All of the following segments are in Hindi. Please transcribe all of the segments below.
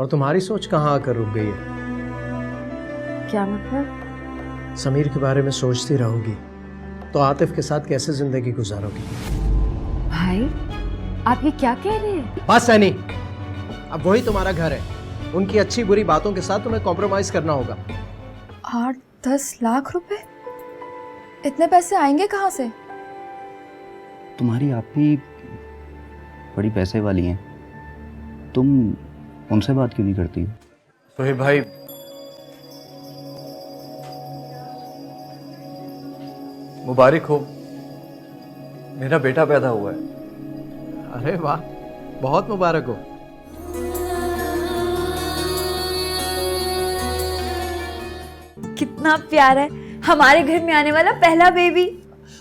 और तुम्हारी सोच कहाँ आकर रुक गई है? क्या मतलब? समीर के बारे में सोचती रहोगी तो आतिफ के साथ कैसे जिंदगी गुजारोगी? भाई आप ये क्या कह रहे हैं? बस सैनी, अब वही तुम्हारा घर है। उनकी अच्छी बुरी बातों के साथ तुम्हें कॉम्प्रोमाइज करना होगा। 8-10 लाख रुपए? इतने पैसे आएंगे कहाँ से? तुम्हारी आप भी बड़ी पैसे वाली हैं, तुम उनसे बात क्यों नहीं करती? सोहेब भाई, मुबारक हो, मेरा बेटा पैदा हुआ है। अरे वाह, बहुत मुबारक हो। कितना प्यारा है, हमारे घर में आने वाला पहला बेबी।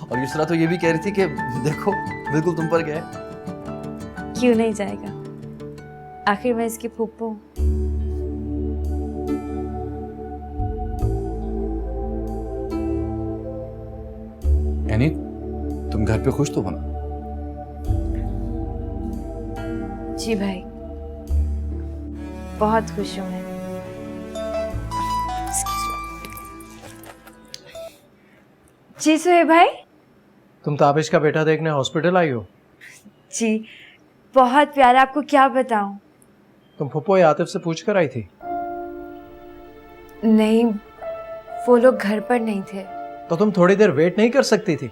और युसरा तो ये भी कह रही थी कि देखो बिल्कुल तुम पर गया है। क्यों नहीं जाएगा, आखिर मैं इसकी फूफू हूँ। यानी तुम घर पे खुश तो हो ना? जी भाई, बहुत खुश हूँ मैं। जी सोहेब भाई। तुम ताबिश का बेटा देखने हॉस्पिटल आई हो? जी बहुत प्यारा, आपको क्या बताऊं। तुम फुप्पो या आतिफ से पूछ कर आई थी? नहीं, वो लोग घर पर नहीं थे। तो तुम थोड़ी देर वेट नहीं कर सकती थी?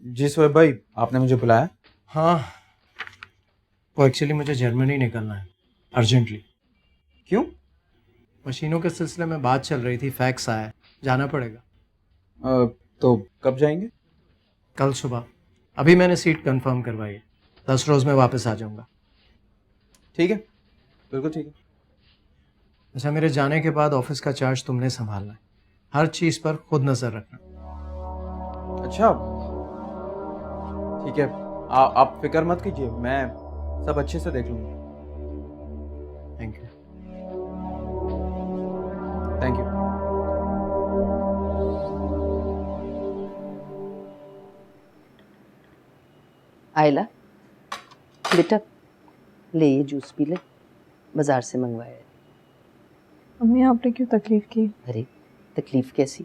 जी सोहेब भाई, आपने मुझे बुलाया? हाँ, वो एक्चुअली मुझे जर्मनी निकलना है अर्जेंटली। क्यों? मशीनों के सिलसिले में बात चल रही थी, फैक्स आया है, जाना पड़ेगा। तो कब जाएंगे? कल सुबह। अभी मैंने सीट कंफर्म करवाई है, 10 रोज में वापस आ जाऊंगा। ठीक है, बिल्कुल ठीक है। अच्छा, मेरे जाने के बाद ऑफिस का चार्ज तुमने संभालना है, हर चीज पर खुद नजर रखना। अच्छा ठीक है, आप फिक्र मत कीजिए, मैं सब अच्छे से देख लूंगा। Thank you. Thank you. आयला बेटा, ले ये जूस पी ले, बाजार से मंगवाया है। मम्मी आपने क्यों तकलीफ की? अरे तकलीफ कैसी,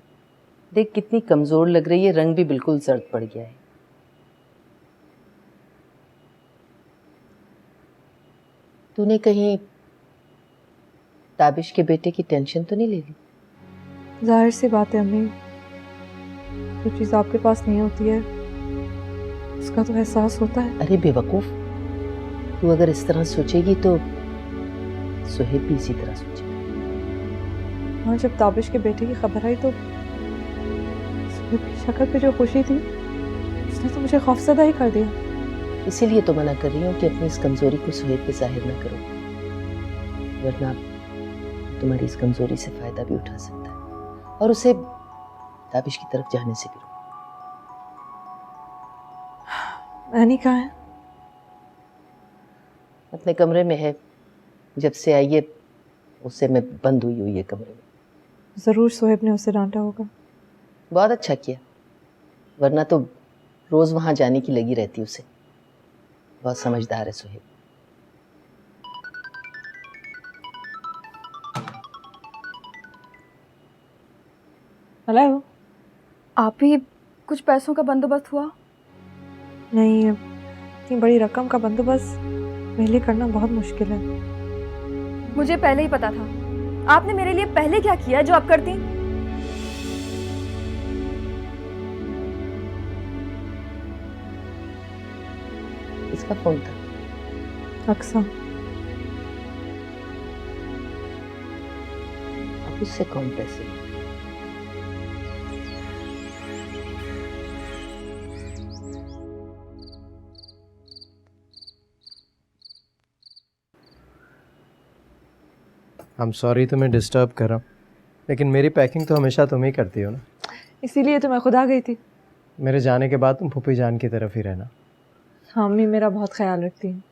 देख कितनी कमजोर लग रही है, रंग भी बिल्कुल जर्द पड़ गया है। तूने कहीं ताबिश के बेटे की टेंशन तो नहीं ले ली? जाहिर सी बात है अम्मी, जो चीज़ आपके पास नहीं होती है उसका तो एहसास होता है। अरे बेवकूफ, तू अगर इस तरह सोचेगी तो सुहेब भी इसी तरह सोचेगा। हाँ, जब ताबिश के बेटे की खबर आई तो सुहेब की शक्ल पे जो खुशी थी उसने तो मुझे खौफजदा ही कर दिया। इसीलिए तो मना कर रही हूँ कि अपनी इस कमजोरी को सुहेब पे जाहिर ना करो, वरना तुम्हारी इस कमजोरी से फायदा भी उठा सकता है और उसे ताबिश की तरफ जाने से भी रोको। मैनी कहाँ है? अपने कमरे में है, जब से आई है उससे मैं बंद हुई है कमरे में। जरूर सुहेब ने उसे डांटा होगा। बहुत अच्छा किया, वरना तो रोज वहां जाने की लगी रहती उसे। बहुत समझदार है सुहेब। हेलो, आप ही कुछ पैसों का बंदोबस्त हुआ? नहीं, इतनी बड़ी रकम का बंदोबस्त मेरे लिए करना बहुत मुश्किल है। मुझे पहले ही पता था, आपने मेरे लिए पहले क्या किया जो आप करती? इसका फोन था। अक्सा, अब उससे कौन पैसे? आई एम सॉरी तुम्हें डिस्टर्ब कर रहा हूँ, लेकिन मेरी पैकिंग तो हमेशा तुम ही करती हो ना। इसीलिए तो मैं खुद आ गई थी। मेरे जाने के बाद तुम फूफी जान की तरफ ही रहना। हाँ, अम्मी मेरा बहुत ख्याल रखती हैं।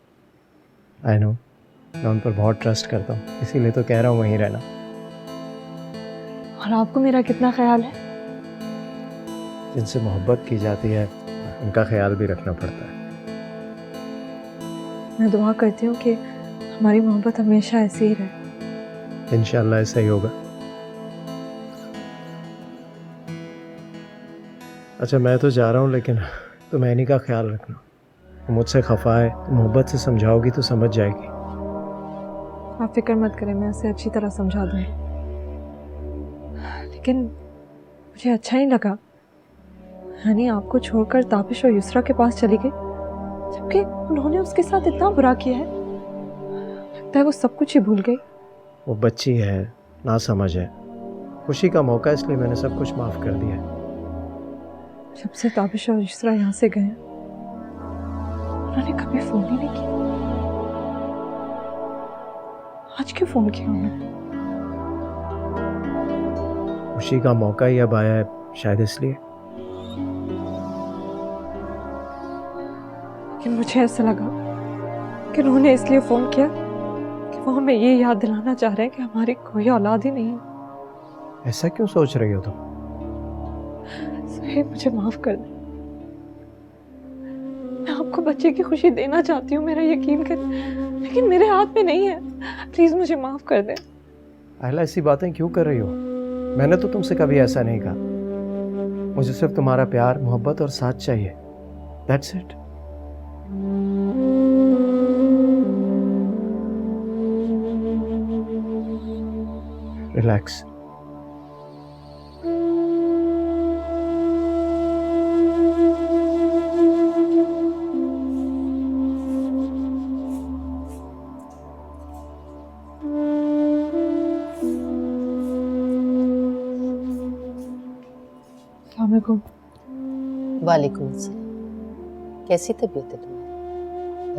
आई नो, मैं उन पर बहुत ट्रस्ट करता हूँ, इसीलिए तो कह रहा हूँ वहीं रहना। और आपको मेरा कितना ख्याल है? जिनसे मोहब्बत की जाती है उनका ख्याल भी रखना पड़ता है। मैं दुआ करती हूँ कि हमारी मोहब्बत हमेशा ऐसी ही रहे। इंशाल्लाह ऐसा ही होगा। अच्छा मैं तो जा रहा हूँ, लेकिन तुम ऐनी का ख्याल रखना। वो मुझसे खफा है, तुम मोहब्बत से समझाओगी तो समझ जाएगी। आप फिक्र मत करें, मैं उसे अच्छी तरह समझा दूँगी। लेकिन मुझे अच्छा नहीं लगा हनी आपको छोड़कर ताबिश और युसरा के पास चली गई, जबकि उन्होंने उसके साथ इतना बुरा किया है। लगता है वो सब कुछ ही भूल गई। वो बच्ची है, ना समझ है, खुशी का मौका, इसलिए मैंने सब कुछ माफ़ कर दिया है। जब से ताबिश और युसरा यहाँ से गए उन्होंने कभी फ़ोन ही नहीं किया। आज क्यों फ़ोन किया उन्होंने? खुशी का मौका ही अब आया है, शायद इसलिए। कि मुझे ऐसा लगा कि उन्होंने इसलिए फ़ोन किया कि वो हमें ये याद दिलाना चाह रहे हैं कि हमारी कोई औलाद ही नहीं है। ऐसा क्यों सोच रही हो तुम? सुहेब, मुझे माफ़ कर दे। मैं आपको बच्चे की खुशी देना चाहती हूँ, मेरा यकीन कर, लेकिन मेरे हाथ में नहीं है। प्लीज़ मुझे माफ़ कर दे। अहला ऐसी बातें क्यों कर रही हो? मैंने तो तुमसे कभी ऐसा नहीं कहा। मुझे सिर्फ तुम्हारा प्यार, मोहब्बत और साथ चाहिए। That's it. Relax. अस्सलाम वालेकुम। वालेकुम अस्सलाम। कैसी तबीयत है तुम्हारी?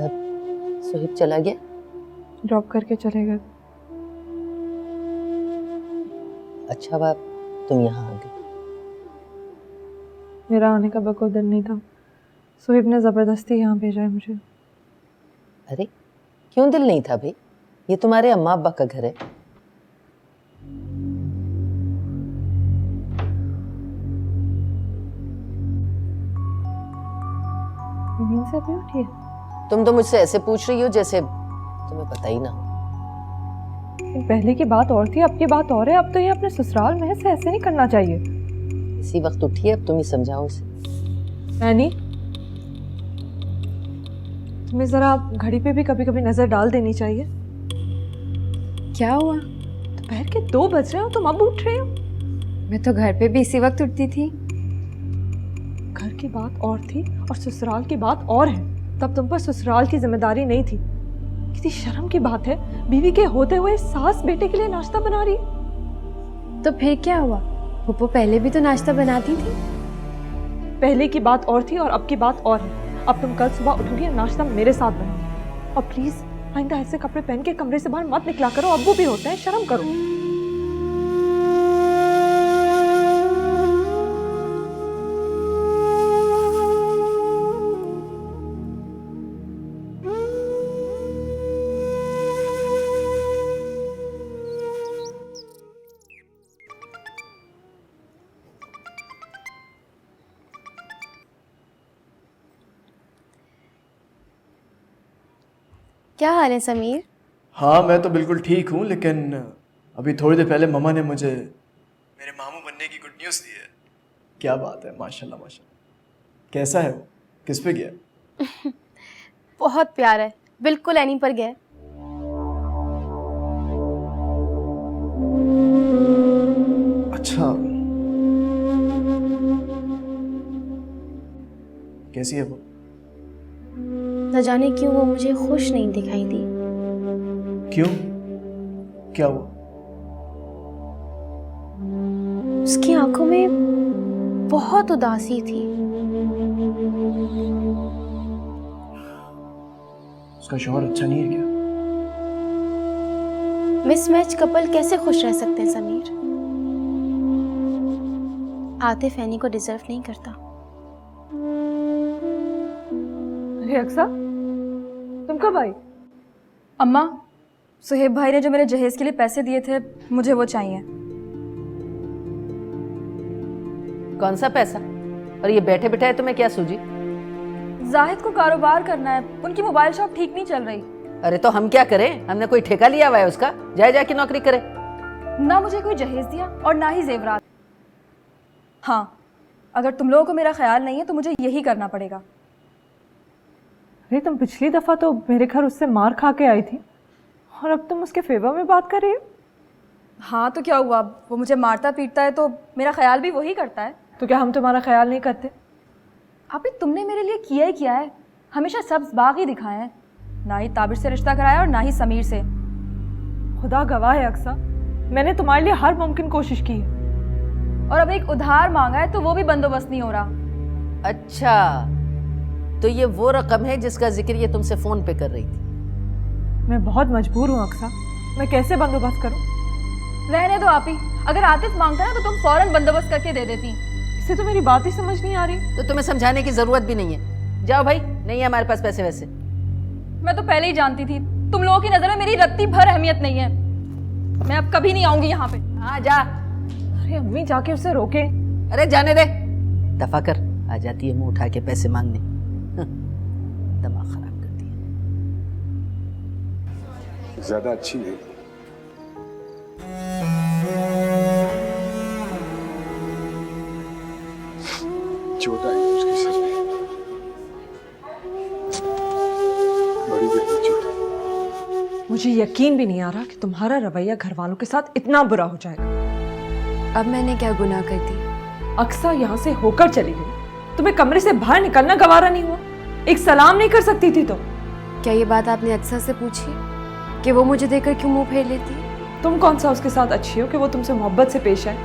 अब सुहेब चला गया? ड्रॉप करके चले गए। अच्छा बाप, तुम यहाँ आ गई। मेरा आने का बिल्कुल दिल नहीं था। सुहेब ने ज़बरदस्ती यहाँ भेजा है मुझे। अरे क्यों दिल नहीं था भाई? ये तुम्हारे अम्मा अब्बा का घर है। नींद से अभी उठी है? तुम तो मुझसे ऐसे पूछ रही हो जैसे तुम्हें पता ही ना हो। पहले की बात और थी, अब की बात और है। अब तो ये अपने ससुराल में है, इसे ऐसे नहीं करना चाहिए। इसी वक्त उठी है, अब तुम ही समझाओ उसे। मैनी, तुम्हें जरा घड़ी पे भी कभी कभी नजर डाल देनी चाहिए। क्या हुआ? दोपहर के 2 बज रहे हो, तुम अब उठ रहे हो? मैं तो घर पे भी इसी वक्त उठती थी। घर की बात और थी और ससुराल की बात और है। तब तुम पर ससुराल की जिम्मेदारी नहीं थी। कितनी शर्म की बात है, बीवी के होते हुए सास बेटे के लिए नाश्ता बना रही है। तो फिर क्या हुआ? पप्पू पहले भी तो नाश्ता बनाती थी। पहले की बात और थी और अब की बात और है। अब तुम कल सुबह उठोगी और नाश्ता मेरे साथ बनाओ। और प्लीज आइंदा ऐसे कपड़े पहन के कमरे से बाहर मत निकला करो। अब्बू भी होते हैं, शर्म करो। क्या हाल है समीर? हाँ मैं तो बिल्कुल ठीक हूँ, लेकिन अभी थोड़ी देर पहले मम्मा ने मुझे मेरे मामू बनने की गुड न्यूज़ दी है। क्या बात है, माशाल्लाह माशाल्लाह। कैसा है वो? किस पे गया? बहुत प्यार है, बिल्कुल एनी पर गया। अच्छा, कैसी है वो? न जाने क्यों वो मुझे खुश नहीं दिखाई दी। क्यों? क्या हुआ? उसकी आंखों में बहुत उदासी थी। उसका शौहर अच्छा नहीं है क्या? मिसमैच कपल कैसे खुश रह सकते हैं समीर? आतिफ एनी को डिजर्व नहीं करता। अरे अक्सा, तुम कब आई? अम्मा, सुहेब भाई ने जो मेरे जहेज के लिए पैसे दिए थे, मुझे वो चाहिए। कौन सा पैसा? और ये बैठे बैठाए तुम्हें क्या सूझी? जाहिद को कारोबार करना है, उनकी मोबाइल शॉप ठीक नहीं चल रही। अरे तो हम क्या करें? हमने कोई ठेका लिया हुआ है उसका? जाए जाके नौकरी करे। ना मुझे कोई जहेज दिया और ना ही जेवरात। हाँ, अगर तुम लोगों को मेरा ख्याल नहीं है तो मुझे यही करना पड़ेगा। अरे तुम पिछली दफा तो मेरे घर उससे मार खा के आई थी और अब तुम उसके फेवर में बात कर रही हो। हाँ तो क्या हुआ, वो मुझे मारता पीटता है तो मेरा ख्याल भी वही करता है। तो क्या हम तुम्हारा ख्याल नहीं करते? अभी तुमने मेरे लिए किया ही किया है, हमेशा सब्ज बाग ही दिखाए हैं। ना ही ताबिर से रिश्ता कराया और ना ही समीर से। खुदा गवाह है अक्सा, मैंने तुम्हारे लिए हर मुमकिन कोशिश की है। और अब एक उधार मांगा है तो वो भी बंदोबस्त नहीं हो रहा। अच्छा, तो ये वो रकम है जिसका जिक्र ये तुमसे फोन पे कर रही थी। मैं बहुत मजबूर हूँ अक्सा, मैं कैसे बंदोबस्त करूँ? रहने दो आप ही, अगर आतिफ मांगता ना तो तुम फौरन बंदोबस्त करके दे देती। इसे तो मेरी बात ही समझ नहीं आ रही। तो तुम्हें समझाने की जरूरत भी नहीं है। जाओ भाई, नहीं है हमारे पास पैसे वैसे। मैं तो पहले ही जानती थी तुम लोगों की नजर में मेरी रत्ती भर अहमियत नहीं है। मैं अब कभी नहीं आऊंगी यहाँ पे। हाँ जा। अरे अम्मी जाके उसे रोके। अरे जाने दे, दफा कर। आ जाती है मुंह उठा के पैसे मांगने। दिमाग खराब करती है। ज्यादा अच्छी नहीं, चोट आई है उसके सर में, बड़ी गहरी चोट। मुझे यकीन भी नहीं आ रहा कि तुम्हारा रवैया घर वालों के साथ इतना बुरा हो जाएगा। अब मैंने क्या गुनाह कर दी? अक्सा यहाँ से होकर चली गई, तुम्हें कमरे से बाहर निकलना गवारा नहीं हुआ? एक सलाम नहीं कर सकती थी? तो क्या ये बात आपने अक्सा से पूछी कि वो मुझे देखकर क्यों मुंह फेर लेती है? तुम कौन सा उसके साथ अच्छी हो कि वो तुमसे मोहब्बत से पेश आए?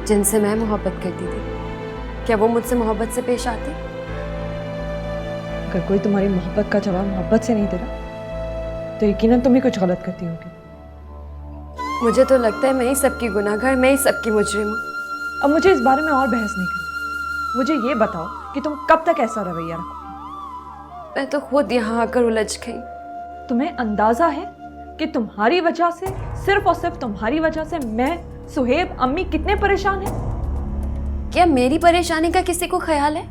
जिनसे मैं मोहब्बत करती थी, क्या वो मुझसे मोहब्बत से पेश आते? अगर कोई तुम्हारी मोहब्बत का जवाब मोहब्बत से नहीं दे रहा तो यकीनन तुम ही कुछ गलत करती होगी। मुझे तो लगता है मैं ही सबकी गुनाहगार, मैं ही सबकी मुजरिम हूँ। अब मुझे इस बारे में और बहस नहीं करनी। मुझे ये बताओ कि तुम कब तक ऐसा रवैया रखोगी? मैं तो खुद यहाँ आकर उलझ गई। तुम्हें अंदाजा है कि तुम्हारी वजह से, सिर्फ और सिर्फ तुम्हारी वजह से मैं, सुहेब, अम्मी कितने परेशान हैं? क्या मेरी परेशानी का किसी को ख्याल है?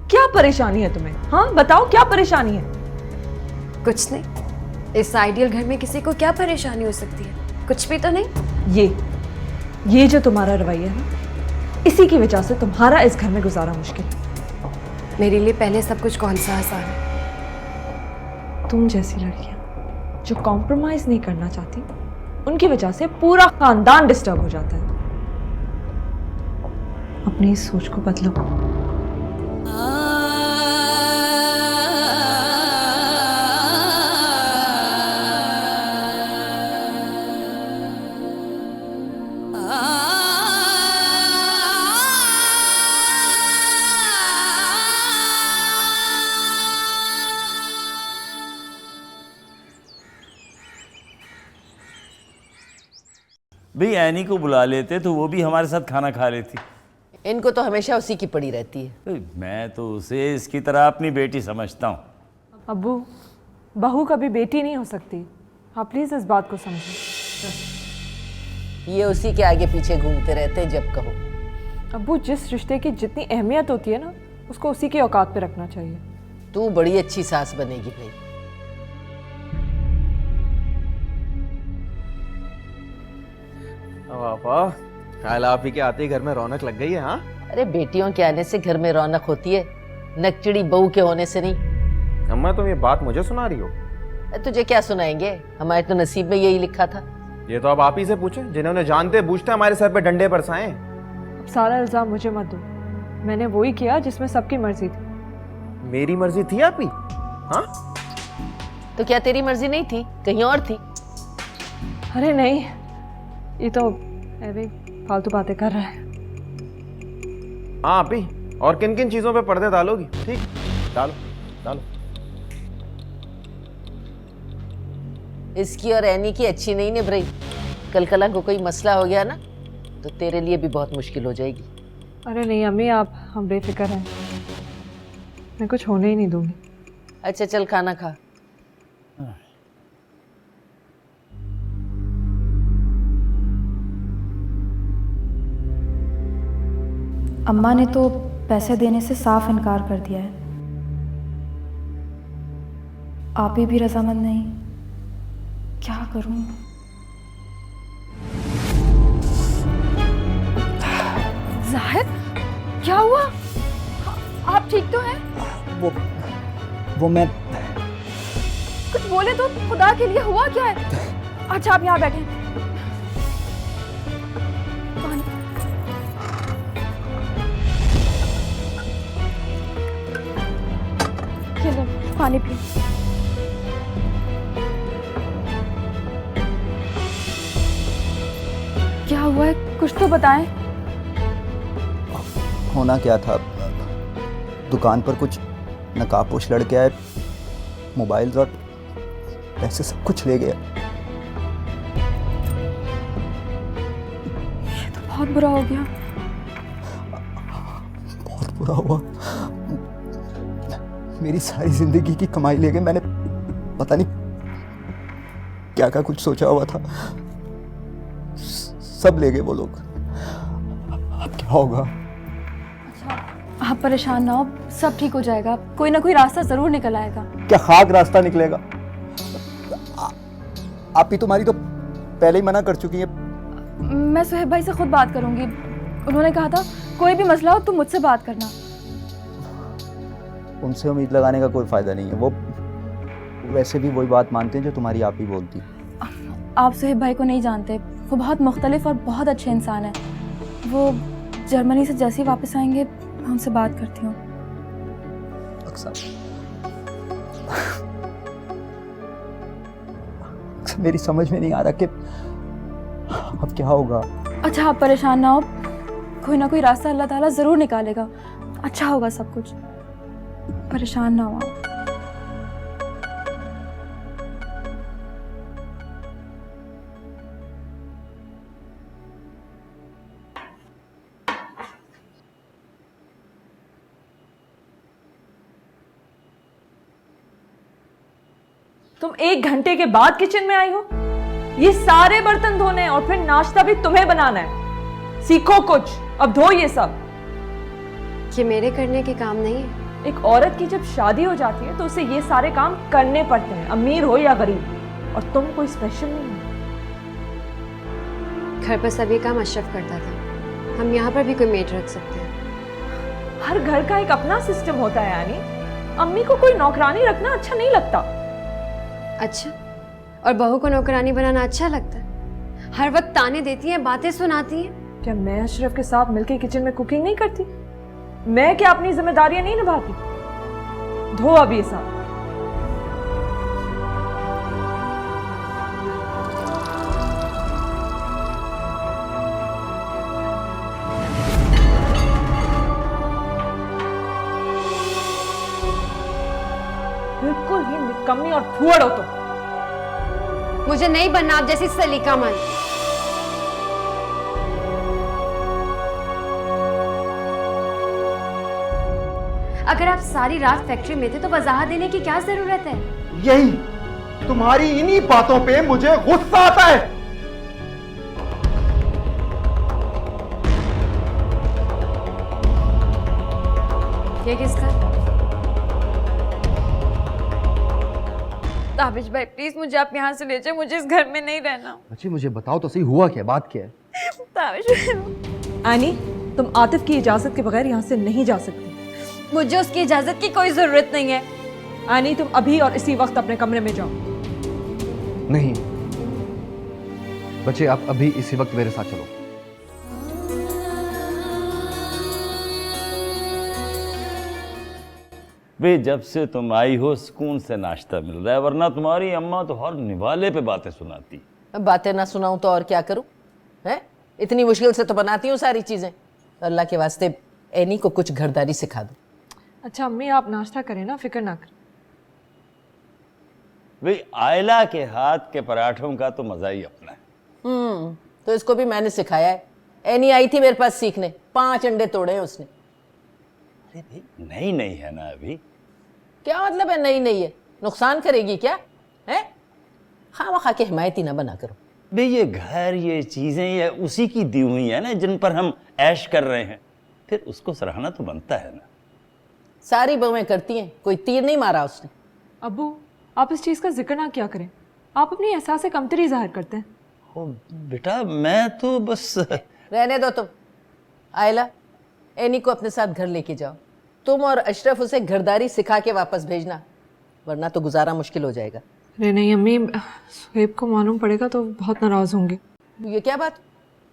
क्या परेशानी है तुम्हें? हाँ बताओ, क्या परेशानी है? कुछ नहीं। इस आइडियल घर में किसी को क्या परेशानी हो सकती है? कुछ भी तो नहीं। ये जो तुम्हारा रवैया है ना, इसी की वजह से तुम्हारा इस घर में गुजारा मुश्किल है। मेरे लिए पहले सब कुछ कौन सा आसान है? तुम जैसी लड़कियां जो कॉम्प्रोमाइज नहीं करना चाहती, उनकी वजह से पूरा खानदान डिस्टर्ब हो जाता है। अपनी इस सोच को बदलो। भाई ऐनी को बुला लेते तो वो भी हमारे साथ खाना खा लेती। इनको तो हमेशा उसी की पड़ी रहती है। मैं तो उसे इसकी तरह अपनी बेटी समझता हूँ। अब्बू, बहू कभी बेटी नहीं हो सकती। आप प्लीज इस बात को समझें। ये उसी के आगे पीछे घूमते रहते हैं जब कहो। अब्बू, जिस रिश्ते की जितनी अहमियत होती है ना, उसको उसी की औकात पे रखना चाहिए। तू बड़ी अच्छी सास बनेगी भाई। वाह, ख्याल आप ही के आते ही घर में रौनक लग गई है। हाँ, अरे बेटियों के आने से घर में रौनक होती है, नकचिड़ी बहू के होने से नहीं। अम्मा तुम ये बात मुझे सुना रही हो? तुझे क्या सुनाएंगे, हमारे तो नसीब में यही लिखा था। ये तो अब आप ही से पूछे, जिन्होंने जानते बूझते हमारे सर पे डंडे बरसाए। अब सारा इल्जाम मुझे मत दो, मैंने वही किया जिसमें सबकी मर्जी थी। मेरी मर्जी थी आप ही? हाँ, तो क्या तेरी मर्जी नहीं थी, कहीं और थी? अरे नहीं, ये तो ऐसे फालतू बातें कर रहा है। हाँ आप ही। और किन किन चीजों पे पर्दे डालोगी? ठीक, डालो डालो। इसकी और एनी की अच्छी नहीं निभ रही। कल को कोई मसला हो गया ना तो तेरे लिए भी बहुत मुश्किल हो जाएगी। अरे नहीं अम्मी, आप हम बेफिक्र हैं, मैं कुछ होने ही नहीं दूंगी। अच्छा चल खाना खा। अम्मा ने तो पैसे देने से साफ इनकार कर दिया है। आप ही भी रजामंद नहीं, क्या करूं? जाहिद, क्या हुआ? आप ठीक तो हैं? वो मैं कुछ बोले तो, खुदा के लिए हुआ क्या है? अच्छा आप यहाँ बैठे। पानी। ये लो, पानी पी। क्या हुआ है, कुछ तो बताएं। होना क्या था, दुकान पर कुछ नकाबपोश लड़के आए, मोबाइल और पैसे सब कुछ ले गया। ये तो बहुत बुरा हो गया। बहुत बुरा हुआ। मेरी सारी जिंदगी की कमाई ले गए। मैंने पता नहीं क्या क्या कुछ सोचा हुआ था, सब ले गए वो लोग। अब क्या होगा? आप परेशान ना हो, सब ठीक हो जाएगा। कोई ना कोई रास्ता जरूर निकल आएगा। क्या खाक रास्ता निकलेगा? आप ही तुम्हारी तो पहले ही मना कर चुकी है। मैं सुहेब भाई से खुद बात करूंगी। उन्होंने कहा था कोई भी मसला हो तुम मुझसे बात करना। उनसे उम्मीद लगाने का कोई फायदा नहीं है। वो वैसे भी वही बात मानते हैं जो तुम्हारी आप ही बोलती। आप सुहेब भाई को नहीं जानते, वो बहुत मुख्तलिफ और बहुत अच्छे इंसान है। वो जर्मनी से जैसे ही वापस आएंगे मैं उनसे बात करती हूँ। मेरी समझ में नहीं आ रहा कि अब क्या होगा। अच्छा आप परेशान ना हो, कोई ना कोई रास्ता अल्लाह ताला जरूर निकालेगा। अच्छा होगा सब कुछ, परेशान ना हो आप। तुम 1 घंटे के बाद किचन में आई हो? ये सारे बर्तन धोने हैं और फिर नाश्ता भी तुम्हें बनाना है। सीखो कुछ, अब धो ये सब। ये मेरे करने के काम नहीं है। एक औरत की जब शादी हो जाती है तो उसे ये सारे काम करने पड़ते हैं, अमीर हो या गरीब। और तुम कोई स्पेशल नहीं हो। घर पर सभी काम अशरफ करता था, हम यहाँ पर भी कोई मेड रख सकते हैं। हर घर का एक अपना सिस्टम होता है यानी। अम्मी को कोई नौकरानी रखना अच्छा नहीं लगता। अच्छा, और बहू को नौकरानी बनाना अच्छा लगता है? हर वक्त ताने देती हैं, बातें सुनाती हैं। क्या मैं अशरफ के साथ मिलकर किचन में कुकिंग नहीं करती? मैं क्या अपनी जिम्मेदारियां नहीं निभाती? धो अब ये सब। बिल्कुल ही निकम्मी और फुअड़ हो तुम। मुझे नहीं बनना आप जैसी सलीकामंद। अगर आप सारी रात फैक्ट्री में थे तो वजाहत देने की क्या जरूरत है? यही तुम्हारी इन्हीं बातों पे मुझे गुस्सा आता है। ये किसका? ताबिश भाई प्लीज मुझे आप यहाँ से ले जाए, मुझे इस घर में नहीं रहना। अच्छी मुझे बताओ तो सही, हुआ क्या, बात क्या है? ताबिश आनी, तुम आतिफ की इजाजत के बगैर यहाँ से नहीं जा सकती। मुझे उसकी इजाजत की कोई जरूरत नहीं है। आनी, तुम अभी और इसी वक्त अपने कमरे में जाओ। नहीं बच्चे, आप अभी इसी वक्त मेरे साथ चलो। वे जब से तुम आई हो सुकून से नाश्ता मिल रहा है, वरना तुम्हारी अम्मा तो हर निवाले पे बातें सुनाती। अब बातें ना सुनाऊं तो और क्या करूं? हैं? इतनी मुश्किल से तो बनाती हूँ सारी चीजें। अल्लाह के वास्ते एनी को कुछ घरदारी सिखा दो। अच्छा अम्मी, आप नाश्ता करें ना, फिक्र ना करें। वे आयला के हाथ के पराठों का तो मजा ही अपना है। तो इसको भी मैंने सिखाया है। एनी आई थी मेरे पास सीखने, 5 अंडे तोड़े हैं उसने। अरे भाई नई नई है ना अभी। क्या मतलब है नई नई है? नुकसान करेगी क्या है? खामा के हिमायती ना बना करो। भाई ये घर, ये चीजें, ये उसी की दी हुई है ना जिन पर हम ऐश कर रहे हैं। फिर उसको सराहना तो बनता है ना। सारी बहुएं करती हैं, कोई तीर नहीं मारा उसने। अब्बू, आप इस चीज़ का जिक्र ना क्या करें, आप अपनी एहसास कमतरी जाहिर करते हैं। ओ बेटा, मैं तो बस रहने दो तुम। आयला, एनी को अपने साथ घर लेके जाओ। तुम और अशरफ उसे घरदारी सिखा के वापस भेजना, वरना तो गुजारा मुश्किल हो जाएगा। अरे नहीं अम्मी, सुहेब को मालूम पड़ेगा तो बहुत नाराज होंगे। ये क्या बात?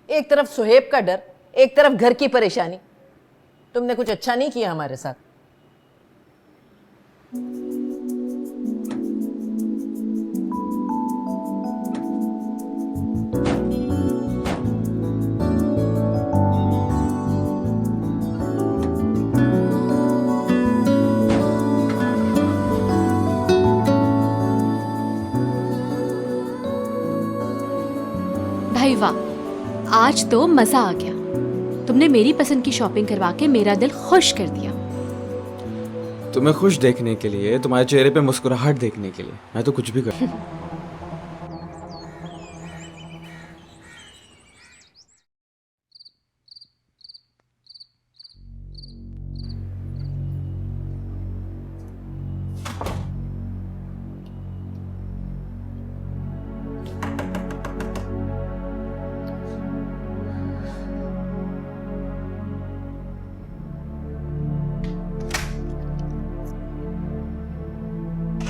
एक तरफ सुहेब का डर, एक तरफ घर की परेशानी। तुमने कुछ अच्छा नहीं किया हमारे साथ। भाई वाह, आज तो मजा आ गया। तुमने मेरी पसंद की शॉपिंग करवा के मेरा दिल खुश कर दिया। तुम्हें खुश देखने के लिए, तुम्हारे चेहरे पे मुस्कुराहट देखने के लिए मैं तो कुछ भी कर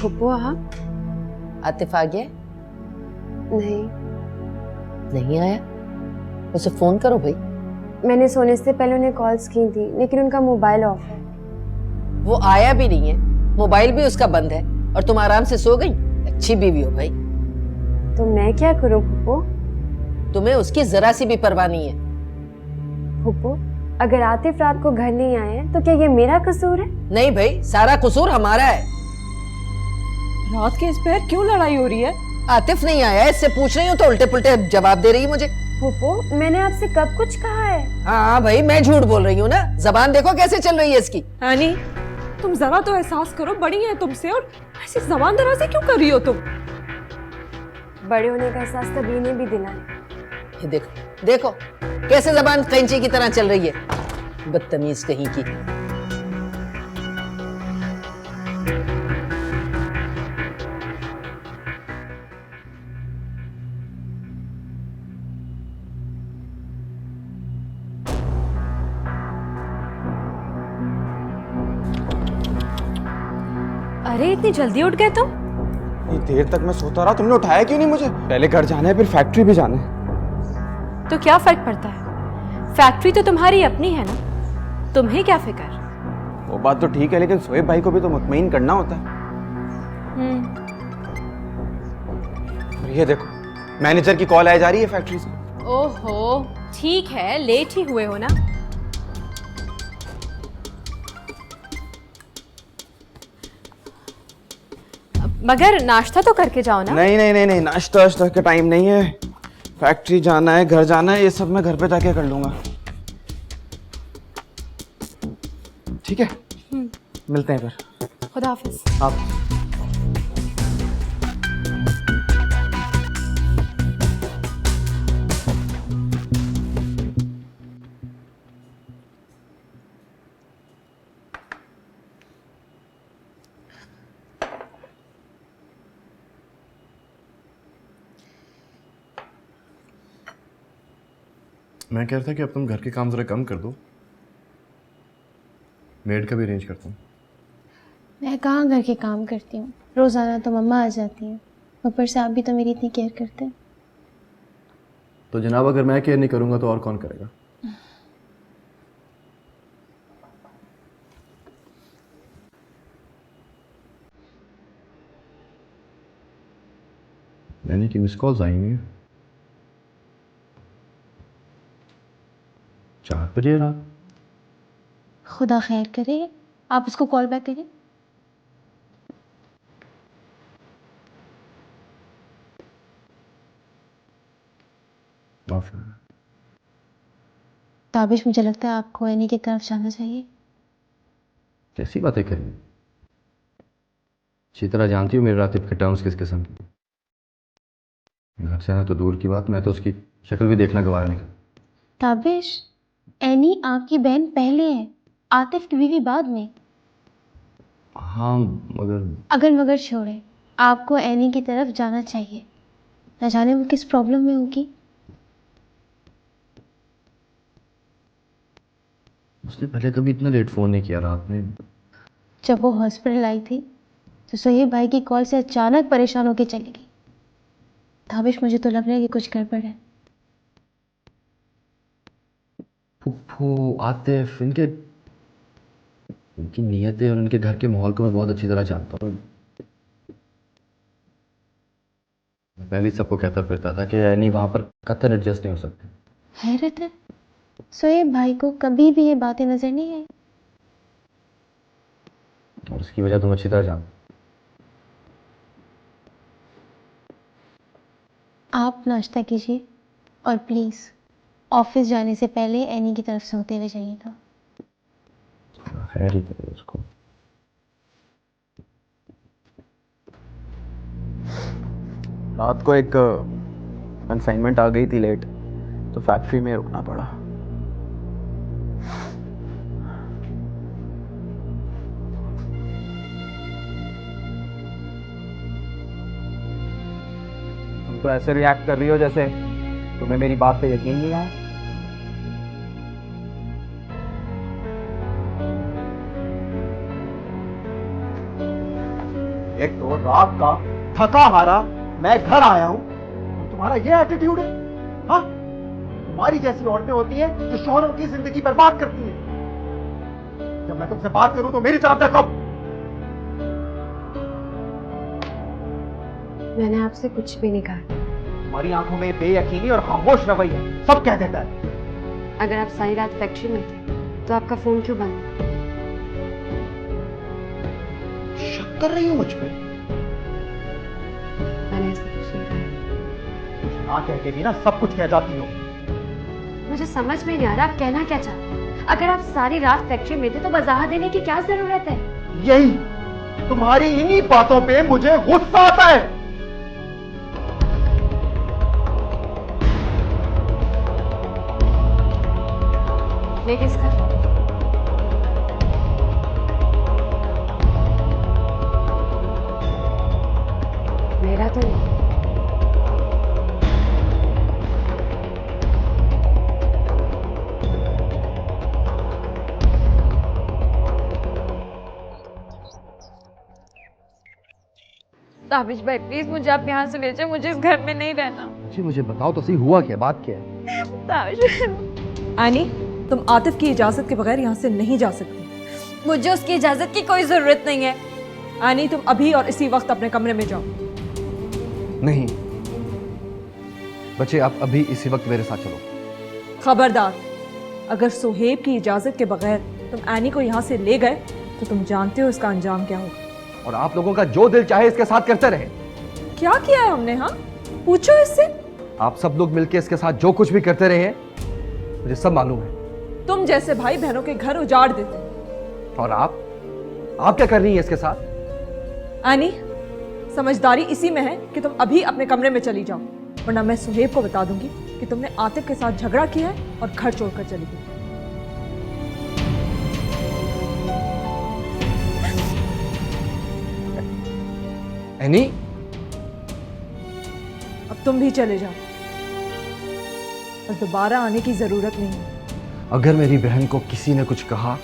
फुप्पो हाँ? आतिफ आ गया? नहीं, नहीं आया? उसे फोन करो भाई। मैंने सोने से पहले उन्हें कॉल्स की थी, लेकिन उनका मोबाइल ऑफ है। वो आया भी नहीं है, मोबाइल भी उसका बंद है, और तुम आराम से सो गई। अच्छी बीवी हो भाई। तो मैं क्या करूँ फुप्पो? तुम्हें उसकी जरा सी भी परवाह नहीं है। फुप्पो, अगर आतिफ रात को घर नहीं आए तो क्या ये मेरा कसूर है? नहीं भाई, सारा कसूर हमारा है। रात के इस पहर क्यों लड़ाई हो रही है? आतिफ नहीं आया, इससे पूछ रही हूँ तो उल्टे पुल्टे जवाब दे रही है मुझे। फुप्पो, मैंने आपसे कब कुछ कहा है? हाँ भाई, मैं झूठ बोल रही हूँ ना। जबान देखो कैसे चल रही है इसकी। आनी, तुम जरा तो एहसास करो, बड़ी है तुमसे, और ऐसी जबान दराजी क्यों कर रही हो तुम? बड़े होने का एहसास कभी ने भी दिलाया। ये देखो देखो कैसे जबान कैंची की तरह चल रही है, बदतमीज कहीं की। अरे इतनी जल्दी उठ गए तुम? इतनी देर तक मैं सोता रहा, तुमने उठाया क्यों नहीं मुझे? पहले घर जाना है, फिर फैक्ट्री भी जाना है। तो क्या फर्क पड़ता है? फैक्ट्री तो तुम्हारी अपनी है ना, तुम्हें क्या फिक्र? वो बात तो ठीक है, लेकिन सोएब भाई को भी तो मुतमईन करना होता है। और ये देखो, मैनेजर की कॉल आ जा रही है फैक्ट्री से। ओहो, ठीक है, लेट ही हुए हो ना। मगर नाश्ता तो करके जाओ ना। नहीं नहीं नहीं नहीं, नाश्ता वाश्ता का टाइम नहीं है। फैक्ट्री जाना है, घर जाना है, ये सब मैं घर पे जाके कर लूंगा। ठीक है, मिलते हैं फिर। खुदा हाफिज। आप मैं कह रहा था कि अब तुम घर के काम ज़रा कम कर दो, मेड का भी अरेंज करता हूँ। मैं कहाँ घर के काम करती हूँ, रोज़ाना तो मम्मा आ जाती हैं, ऊपर से आप भी तो मेरी इतनी केयर करते हैं। तो जनाब, अगर मैं केयर नहीं करूँगा तो और कौन करेगा? मैंने कि मिस कॉल्स आई हैं 4 बजे रात। खुदा खैर करे, आप उसको कॉल बैक करिए। ताबिश, मुझे लगता है आपको एनी की तरफ जाना चाहिए। कैसी बातें करें? अच्छी तरह जानती हूँ मेरे रातिब के टर्म्स किस किस्म के। घर से आना तो दूर की बात, मैं तो उसकी शक्ल भी देखना गवारा नहीं। ताबिश, एनी आपकी बहन पहले है, आतिफ की बीवी बाद में। हाँ मगर अगर मगर छोड़े, आपको एनी की तरफ जाना चाहिए। न जाने वो किस प्रॉब्लम में होगी। उसने पहले कभी इतना लेट फ़ोन नहीं किया रात में। जब वो हॉस्पिटल आई थी तो सोहेब भाई की कॉल से अचानक परेशान होकर चली गई। ताबिश, मुझे तो लग रहा है कि कुछ गड़बड़ है। फुफ्फू, आतिफ, इनकी नीयतें और इनके घर के माहौल को मैं बहुत अच्छी तरह जानता हूँ। मैं पहले ही सबको कहता फिरता था कि एनी वहाँ पर कतई एडजस्ट नहीं हो सकती। हैरत है, सोहेब भाई को कभी भी ये बातें नजर नहीं आई। और उसकी वजह तुम अच्छी तरह जानते। आप नाश्ता कीजिए और प्लीज़ ऑफिस जाने से पहले एनी की तरफ से होते हुए जाइएगा। खैर ही करे उसको। रात को एक असाइनमेंट आ गई थी लेट, तो फैक्ट्री में रुकना पड़ा। तुम तो ऐसे रिएक्ट कर रही हो जैसे तुम्हें मेरी बात पे यकीन नहीं है। एक तो रात का थका हारा मैं घर आया हूं, तुम्हारा ये एटीट्यूड है? हाँ, तुम्हारी जैसी औरतें होती हैं जो शौहरों की जिंदगी बर्बाद करती हैं। जब मैं तुमसे बात करूं तो मेरी तरफ देखो। मैंने आपसे कुछ भी नहीं कहा। तुम्हारी आंखों में बेयकीनी और खामोश रवैया सब कह देता है। अगर आप सारी रात फैक्ट्री में थे तो आपका फोन क्यों बंद? शक कर रही हो मुझ पे? मैंने ऐसा कुछ नहीं कहा। ना कह के भी ना सब कुछ कह जाती हो। मुझे समझ में नहीं आ रहा आप कहना क्या चाहते। अगर आप सारी रात फैक्ट्री में थे तो वजाहत देने की क्या जरूरत है? यही, तुम्हारी इन्हीं बातों पे मुझे गुस्सा आता है। ये किसका? मेरा तो नहीं। ताबिश भाई प्लीज मुझे आप यहाँ से ले जाओ, मुझे इस घर में नहीं रहना। जी मुझे बताओ तो सही, हुआ क्या, बात क्या है? ताबिश। आनी, तुम आतिफ की इजाजत के बगैर यहाँ से नहीं जा सकती। मुझे उसकी इजाजत की कोई जरूरत नहीं है। आनी, तुम अभी और इसी वक्त अपने कमरे में जाओ। नहीं बच्चे, आप अभी इसी वक्त मेरे साथ चलो। खबरदार, अगर सोहेब की इजाजत के बगैर तुम एनी को यहाँ से ले गए तो तुम जानते हो इसका अंजाम क्या होगा। और आप लोगों का जो दिल चाहे इसके साथ करते रहे। क्या किया है हमने? हाँ, पूछो इससे। आप सब लोग मिलकर इसके साथ जो कुछ भी करते रहे हैं मुझे सब मालूम है। तुम जैसे भाई बहनों के घर उजाड़ देते। और आप क्या कर रही हैं इसके साथ? आनी, समझदारी इसी में है कि तुम अभी अपने कमरे में चली जाओ, वरना मैं सुहेब को बता दूंगी कि तुमने आतिफ के साथ झगड़ा किया है और घर छोड़कर चली गई। एनी, अब तुम भी चले जाओ और दोबारा आने की जरूरत नहीं है। अगर मेरी बहन को किसी ने कुछ कहा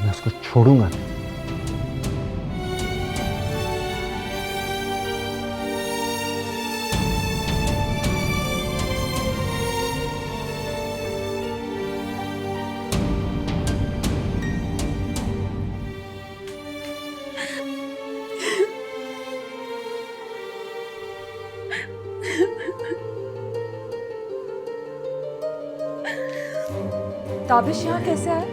मैं उसको छोड़ूंगा नहीं। ताबिश यहाँ कैसे आया?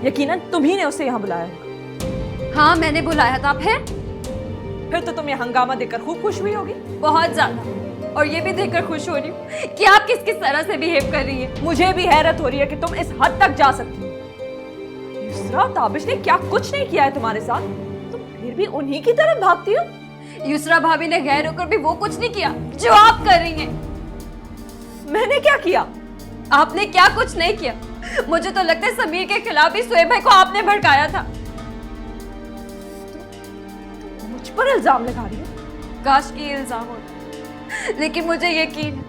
यकीनन तुम ही ने उसे यहाँ बुलाया है। हाँ, मैंने बुलाया था। फिर तो तुम ये हंगामा देखकर खूब खुश हुई होगी। बहुत ज्यादा। और ये भी देखकर खुश हो रही हूँ कि आप किस किस तरह से बिहेव कर रही है। मुझे भी हैरत हो रही है कि तुम इस हद तक जा सकती हो। युसरा, ताबिश ने क्या कुछ नहीं किया है तुम्हारे साथ, तुम फिर भी उन्हीं की तरफ भागती हो। युसरा भाभी ने गैर होकर भी वो कुछ नहीं किया जो आप कर रही हैं। मैंने क्या किया? आपने क्या कुछ नहीं किया। मुझे तो लगता है समीर के खिलाफ ही शोएब भाई को आपने भड़काया था। मुझ पर इल्जाम लगा रही हो? काश की इल्जाम होता, लेकिन मुझे यकीन है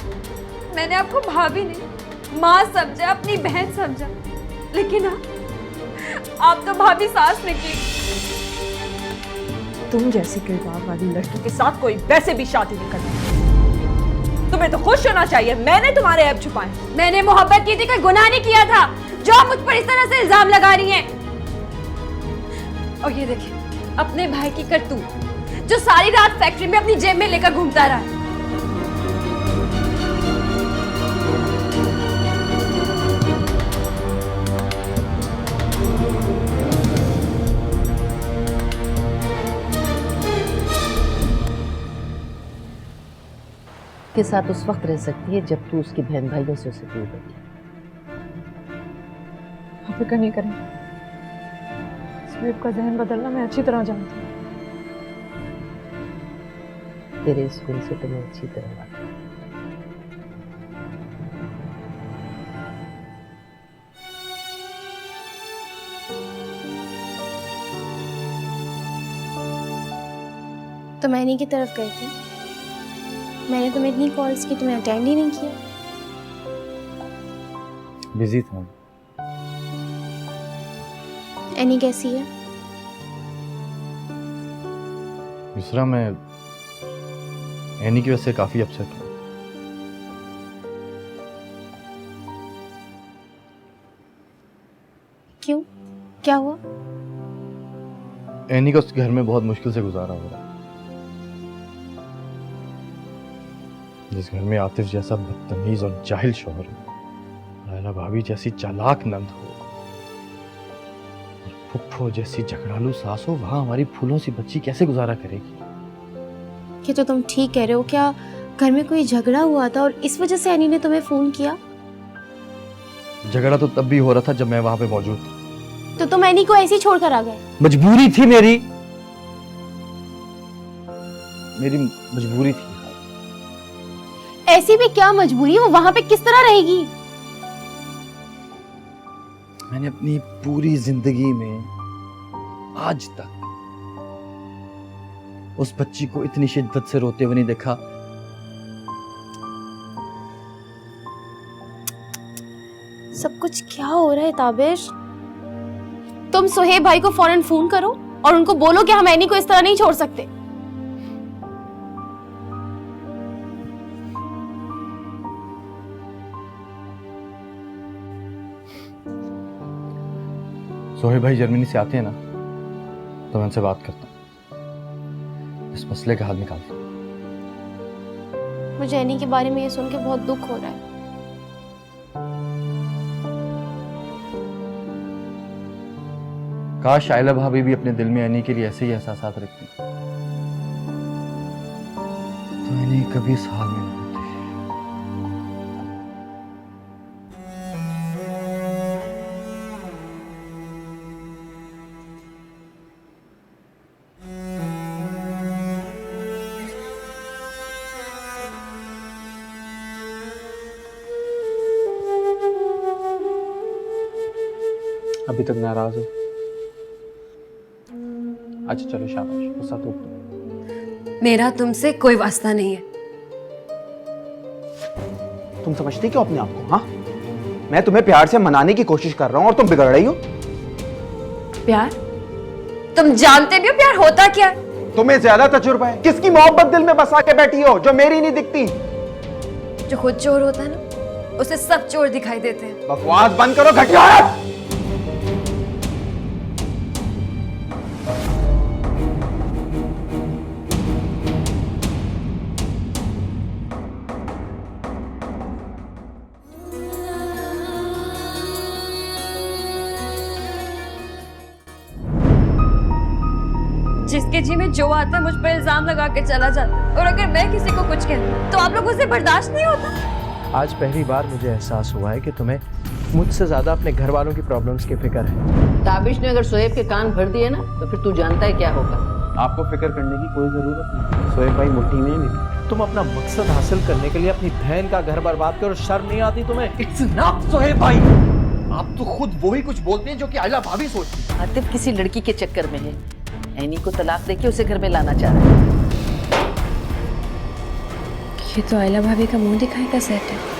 मैंने आपको भाभी नहीं माँ समझा, अपनी बहन समझा, लेकिन आप तो भाभी सास निकली। तुम जैसी किरदार वाली लड़की के साथ कोई वैसे भी शादी नहीं करता। तुम्हें तो खुश होना चाहिए, मैंने तुम्हारे ऐब छुपाए। मैंने मोहब्बत की थी, कोई गुनाह नहीं किया था, जो आप मुझ पर इस तरह से इल्जाम लगा रही हैं। और ये देखिए अपने भाई की करतूत, जो सारी रात फैक्ट्री में अपनी जेब में लेकर घूमता रहा। के साथ उस वक्त रह सकती है जब तू उसकी बहन भाइयों से उसे दूर रखे। आप फिक्र नहीं करें, शोएब का जहन बदलना मैं अच्छी तरह जानती हूँ। तेरे इस गुण से तुम्हें अच्छी तरह वाकिफ हूं। तुम ऐनी की तरफ गए थे, मैंने तुम्हें इतनी कॉल्स की, तुम्हें अटेंड ही नहीं किया। बिजी था। ऐनी कैसी है? दूसरा मैं एनी की वजह से काफी अपसेट हूँ। क्यों, क्या हुआ? एनी का उस घर में बहुत मुश्किल से गुजारा हो रहा है। जिस घर में आतिफ जैसा बदतमीज और जाहिल शौहर हो, लैला भाभी जैसी चालाक नंद हो और फुफ्फो जैसी झगड़ालू सास हो, वहां हमारी फूलों सी बच्ची कैसे गुजारा करेगी? कि तो तुम ठीक कह रहे हो, क्या घर में कोई झगड़ा हुआ था और इस वजह से ऐनी ने तुम्हें फोन किया? झगड़ा तो तब भी हो रहा था जब मैं वहां पे मौजूद था। तो तुम ऐनी को ऐसे ही छोड़कर आ गए? मजबूरी थी मेरी मजबूरी थी। ऐसी भी क्या मजबूरी, वो वहां पे किस तरह रहेगी? मैंने अपनी पूरी जिंदगी में आज तक उस बच्ची को इतनी शिद्दत से रोते हुए नहीं देखा। सब कुछ क्या हो रहा है ताबिश? तुम सोहेब भाई को फौरन फोन करो और उनको बोलो कि हम ऐनी को इस तरह नहीं छोड़ सकते। सोहेब भाई जर्मनी से आते हैं ना, तो मैं उनसे बात करता हूँ, इस मसले का हल निकालता हूँ। मुझे ऐनी के बारे में ये सुन के बहुत दुख हो रहा है। काश आयला भाभी भी अपने दिल में ऐनी के लिए ऐसे ही एहसासात रखती, तो ऐनी कभी इस हाल में ना होती। अभी तक नाराज हो? अच्छा चलो शाबाश, गुस्सा तो मेरा तुमसे कोई वास्ता नहीं है। तुम समझती क्यों अपने आप को? हाँ, मैं तुम्हें प्यार से मनाने की कोशिश कर रहा हूं और तुम बिगड़ रही हो। प्यार? तुम जानते भी हो प्यार होता क्या है? तुम्हें ज्यादा तजुर्बा है। किसकी मोहब्बत दिल में बसा के बैठी हो जो मेरी नहीं दिखती? जो खुद चोर होता है ना, उसे सब चोर दिखाई देते हैं। बकवास बंद करो घटिया। जिसके जी में जो आता है मुझ पर इल्जाम लगा के चला जाता है, और अगर मैं किसी को कुछ कहती तो आप लोगों से बर्दाश्त नहीं होता। आज पहली बार मुझे एहसास हुआ है कि तुम्हें मुझसे ज्यादा अपने घर वालों की प्रॉब्लम्स की फिक्र है। ताबिश ने अगर शोएब के कान भर दिए ना, तो फिर तू जानता है क्या होगा। आपको फिक्र करने की कोई जरूरत नहीं, शोएब भाई मुट्ठी में ही नहीं। तुम अपना मकसद हासिल करने के लिए अपनी बहन का घर बर्बाद करो, शर्म नहीं आती तुम्हें? इट्स नॉट सोहेब भाई, आप तो खुद वही कुछ बोलते हैं जो कि आयला भाभी सोचती है। आतिफ किसी लड़की के चक्कर में है, ऐनी को तलाक देके उसे घर में लाना चाह रहा है। ये तो आयला भाभी का मुंह दिखाने का सेट है।